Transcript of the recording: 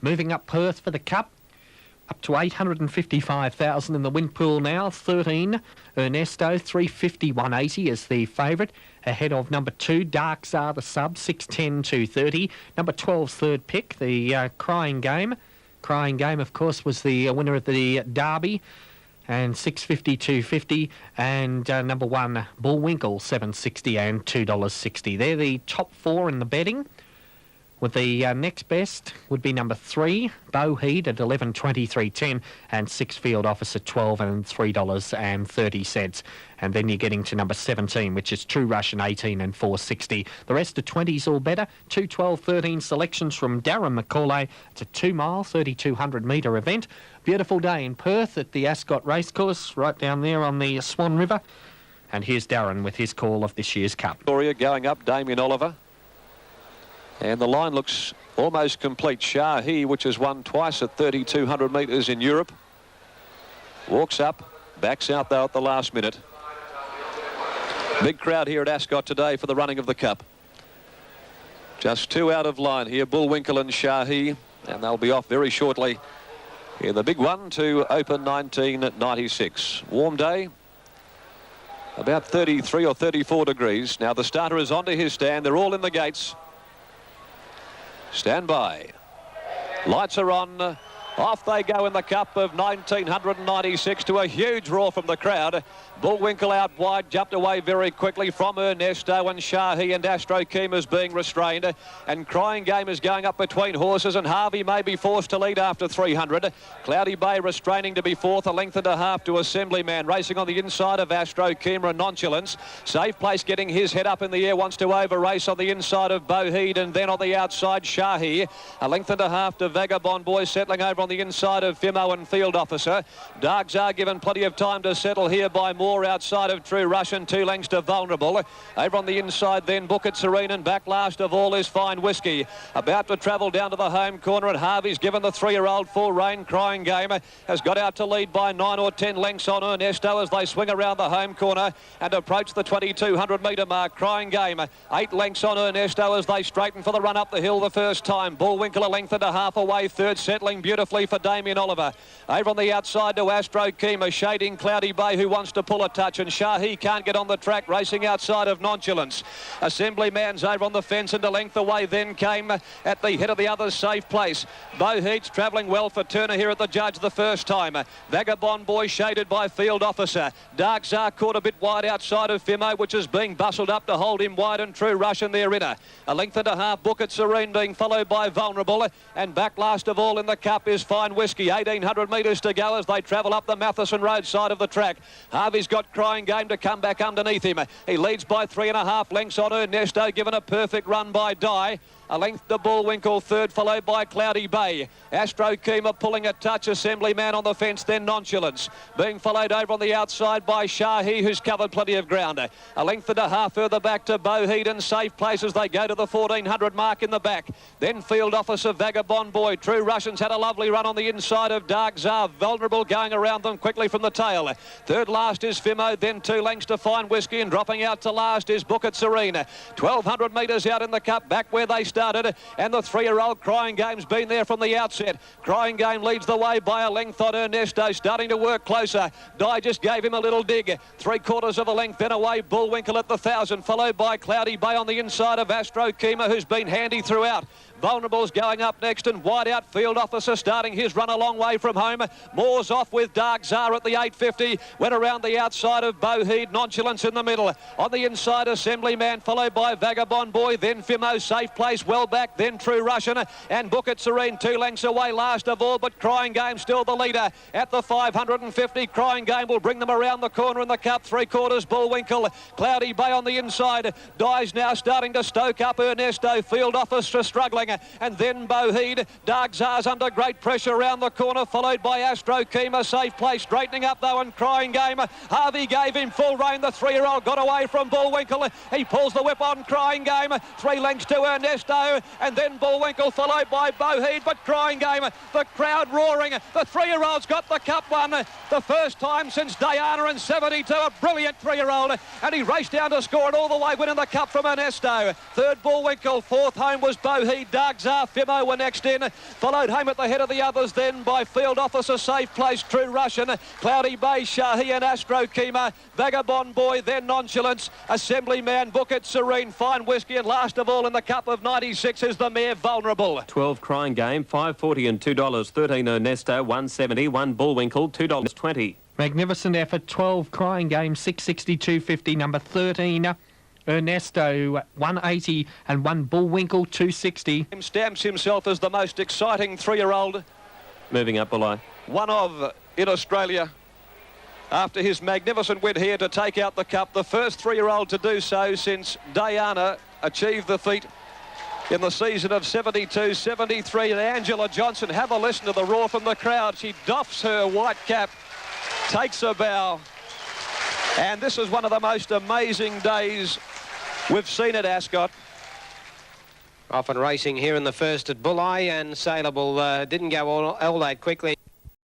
Moving up Perth for the Cup. Up to 855,000 in the wind pool now. 13, Ernesto, 350,180 is the favourite. Ahead of number 2, Dark Czar, the sub, 610, 230. Number 12's third pick, the Crying Game. Crying Game, of course, was the winner of the Derby. And 650, 250. And number 1, Bullwinkle, 760 and $2.60. They're the top 4 in the betting. With the next best would be number 3, Bowhead at 11.23.10, and 6 Field Office at $12 and $3.30. And then you're getting to number 17, which is True Russian, 18 and $4.60. The rest are 20s all better. 2, 12, 13 selections from Darren McCauley. It's a 2-mile, 3,200 metre event. Beautiful day in Perth at the Ascot Racecourse, right down there on the Swan River. And here's Darren with his call of this year's Cup. Victoria going up, Damien Oliver. And the line looks almost complete. Shahi, which has won twice at 3,200 metres in Europe, walks up, backs out though at the last minute. Big crowd here at Ascot today for the running of the Cup. Just 2 out of line here, Bullwinkle and Shahi, and they'll be off very shortly in the big one to open 1996. Warm day, about 33 or 34 degrees. Now the starter is onto his stand. They're all in the gates. Stand by. Lights are on. Off they go in the Cup of 1996 to a huge roar from the crowd. Bullwinkle out wide, jumped away very quickly from Ernesto, and Shahi and Astro Keema's being restrained. And Crying Game is going up between horses, and Harvey may be forced to lead after 300. Cloudy Bay restraining to be fourth, a length and a half to Assemblyman. Racing on the inside of Astro Keema and Nonchalance. Safe Place getting his head up in the air, wants to over race on the inside of Bowhead, and then on the outside Shahi. A length and a half to Vagabond Boy, settling over on the inside of Fimo and Field Officer. Dark Czar given plenty of time to settle here by more outside of True Russian, 2 lengths to Vulnerable. Over on the inside then Book It Serene, and back last of all is Fine Whiskey. About to travel down to the home corner, and Harvey's given the 3-year-old full rein. Crying Game has got out to lead by 9 or 10 lengths on Ernesto as they swing around the home corner and approach the 2,200 metre mark. Crying Game 8 lengths on Ernesto as they straighten for the run up the hill the first time. Bullwinkle a length and a half away, third, settling beautifully for Damien Oliver. Over on the outside to Astro Keema, shading Cloudy Bay, who wants to pull a touch, and Shahi can't get on the track, racing outside of Nonchalance. Assemblyman's over on the fence and a length away, then came at the head of the others Safe Place. Bowhead's travelling well for Turner here at the judge the first time. Vagabond Boy shaded by Field Officer. Dark Czar caught a bit wide outside of Fimo, which is being bustled up to hold him wide, and True Russian their inner. A length and a half, Book It Serene being followed by Vulnerable, and back last of all in the Cup is Fine Whiskey. 1,800 metres to go as they travel up the Matheson Road side of the track. Harvey's got Crying Game to come back underneath him. He leads by 3.5 lengths on Ernesto, given a perfect run by Dye. A length to Bullwinkle, third, followed by Cloudy Bay. Astro Keema pulling a touch, Assemblyman on the fence, then Nonchalance. Being followed over on the outside by Shahi, who's covered plenty of ground. A length and a half further back to Bowhead and Safe Place as they go to the 1,400 mark in the back. Then Field Officer, Vagabond Boy. True Russians had a lovely run on the inside of Dark Czar. Vulnerable going around them quickly from the tail. Third last is Fimo, then 2 lengths to Fine Whiskey, and dropping out to last is Book It Serene. 1,200 metres out in the Cup, back where they started, and the 3-year-old Crying Game's been there from the outset. Crying Game leads the way by a length on Ernesto, starting to work closer. Dye just gave him a little dig. 3/4 of a length, then away Bullwinkle at the 1,000, followed by Cloudy Bay on the inside of Astro Keema, who's been handy throughout. Vulnerable's going up next, and wide out Field Officer starting his run a long way from home. Moore's off with Dark Czar at the 850. Went around the outside of Bowhead, Nonchalance in the middle. On the inside, Assemblyman, followed by Vagabond Boy, then Fimo, Safe Place, well back, then True Russian, and Book It Serene 2 lengths away last of all, but Crying Game still the leader. At the 550, Crying Game will bring them around the corner in the Cup. 3/4 Bullwinkle, Cloudy Bay on the inside. Dye's now starting to stoke up Ernesto. Field Officer struggling, and then Bowhead. Dark Czar's under great pressure around the corner, followed by Astro Keema. Safe Place straightening up though, and Crying Game. Harvey gave him full rein. The 3-year-old got away from Bullwinkle. He pulls the whip on Crying Game. 3 lengths to Ernesto, and then Bullwinkle followed by Bowhead, but Crying Game, the crowd roaring. The 3-year-old's got the Cup one, the first time since Diana in 72. A brilliant 3-year-old, and he raced down to score it all the way, winning the Cup from Ernesto. Third Bullwinkle, fourth home was Bowhead. Dark Czar Fimo were next in, followed home at the head of the others then by Field Officer, Safe Place, True Russian, Cloudy Bay, Shahi and Astro Kima, Vagabond Boy, then Nonchalance, Assemblyman, Book It Serene, Fine Whiskey, and last of all in the Cup of 96 is the mare Vulnerable. 12 Crying Game, $5.40 and $2. 13 Ernesto, $1.70. 1 Bullwinkle, $2.20. Magnificent effort, 12 Crying Game, $662.50. Number 13, Ernesto, $1.80, and 1 Bullwinkle, $2.60. Stamps himself as the most exciting 3-year-old. Moving up below. One of in Australia. After his magnificent win here to take out the Cup, the first 3-year-old to do so since Diana achieved the feat in the season of 72-73. And Angela Johnson, have a listen to the roar from the crowd. She doffs her white cap, takes a bow, and this is one of the most amazing days we've seen at Ascot. Off and racing here in the first at Bulli, and Saleable didn't go all that quickly.